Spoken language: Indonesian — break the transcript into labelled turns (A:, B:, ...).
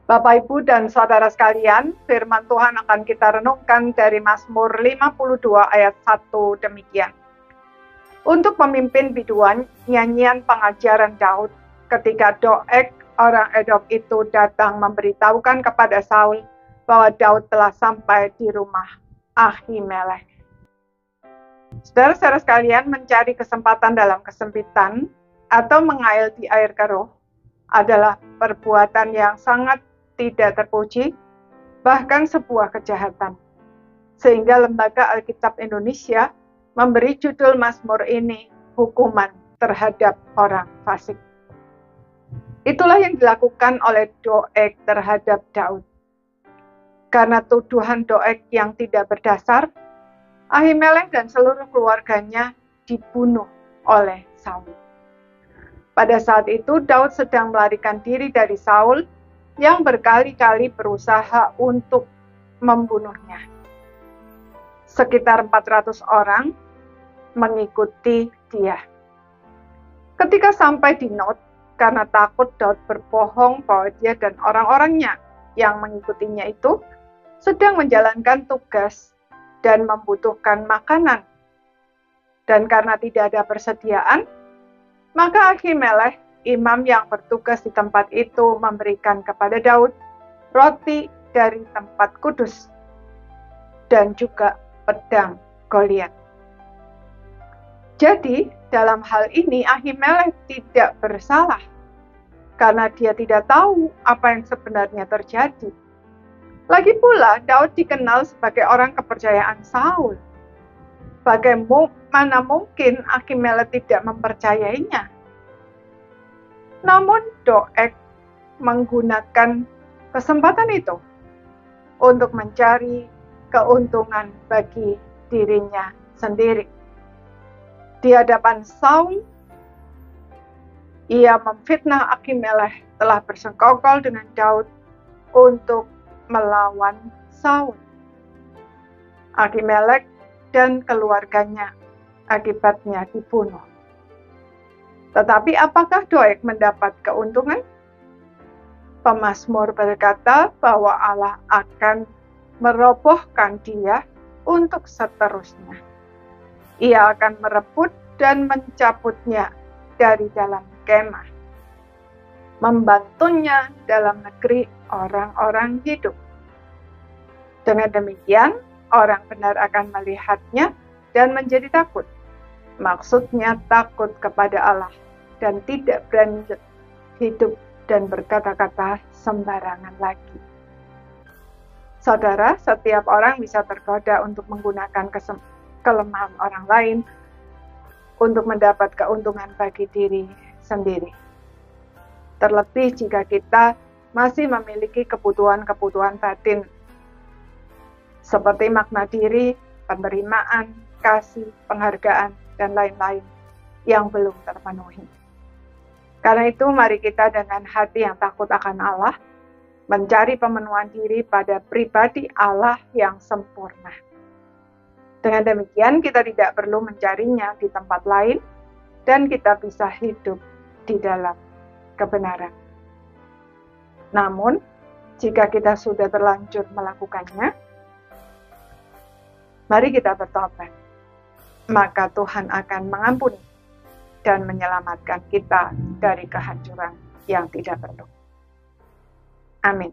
A: Bapak, Ibu, dan Saudara sekalian, firman Tuhan akan kita renungkan dari Mazmur 52 ayat 1 demikian. Untuk memimpin biduan, nyanyian pengajaran Daud, ketika Doeg, orang Edom itu datang memberitahukan kepada Saul bahwa Daud telah sampai di rumah Ahimelek. Saudara-saudara sekalian, mencari kesempatan dalam kesempitan atau mengail di air keruh adalah perbuatan yang sangat tidak terpuji, bahkan sebuah kejahatan. Sehingga Lembaga Alkitab Indonesia memberi judul Mazmur ini hukuman terhadap orang fasik. Itulah yang dilakukan oleh Doeg terhadap Daud. Karena tuduhan Doeg yang tidak berdasar, Ahimelek dan seluruh keluarganya dibunuh oleh Saul. Pada saat itu Daud sedang melarikan diri dari Saul yang berkali-kali berusaha untuk membunuhnya. Sekitar 400 orang mengikuti dia. Ketika sampai di Not, karena takut Daud berbohong bahwa dia dan orang-orangnya yang mengikutinya itu sedang menjalankan tugas dan membutuhkan makanan. Dan karena tidak ada persediaan, maka Ahimelek, imam yang bertugas di tempat itu, memberikan kepada Daud roti dari tempat kudus dan juga pedang Goliat. Jadi, dalam hal ini Ahimelek tidak bersalah karena dia tidak tahu apa yang sebenarnya terjadi. Lagi pula, Daud dikenal sebagai orang kepercayaan Saul. Bagaimana mungkin Ahimelek tidak mempercayainya? Namun Doeg menggunakan kesempatan itu untuk mencari keuntungan bagi dirinya sendiri. Di hadapan Saul, ia memfitnah Ahimelek telah bersekongkol dengan Daud untuk melawan Saul. Ahimelek dan keluarganya akibatnya dibunuh. Tetapi apakah Doeg mendapat keuntungan? Pemazmur berkata bahwa Allah akan merobohkan dia untuk seterusnya. Ia akan merebut dan mencabutnya dari dalam kemah, membantunya dalam negeri orang-orang hidup. Dengan demikian, orang benar akan melihatnya dan menjadi takut. Maksudnya takut kepada Allah dan tidak berani hidup dan berkata-kata sembarangan lagi. Saudara, setiap orang bisa tergoda untuk menggunakan kelemahan orang lain untuk mendapat keuntungan bagi diri sendiri. Terlebih jika kita masih memiliki kebutuhan-kebutuhan batin seperti makna diri, penerimaan, kasih, penghargaan, dan lain-lain yang belum terpenuhi. Karena itu, mari kita dengan hati yang takut akan Allah, mencari pemenuhan diri pada pribadi Allah yang sempurna. Dengan demikian, kita tidak perlu mencarinya di tempat lain, dan kita bisa hidup di dalam kebenaran. Namun, jika kita sudah terlanjur melakukannya, mari kita bertobat. Maka Tuhan akan mengampuni dan menyelamatkan kita dari kehancuran yang tidak perlu. Amin.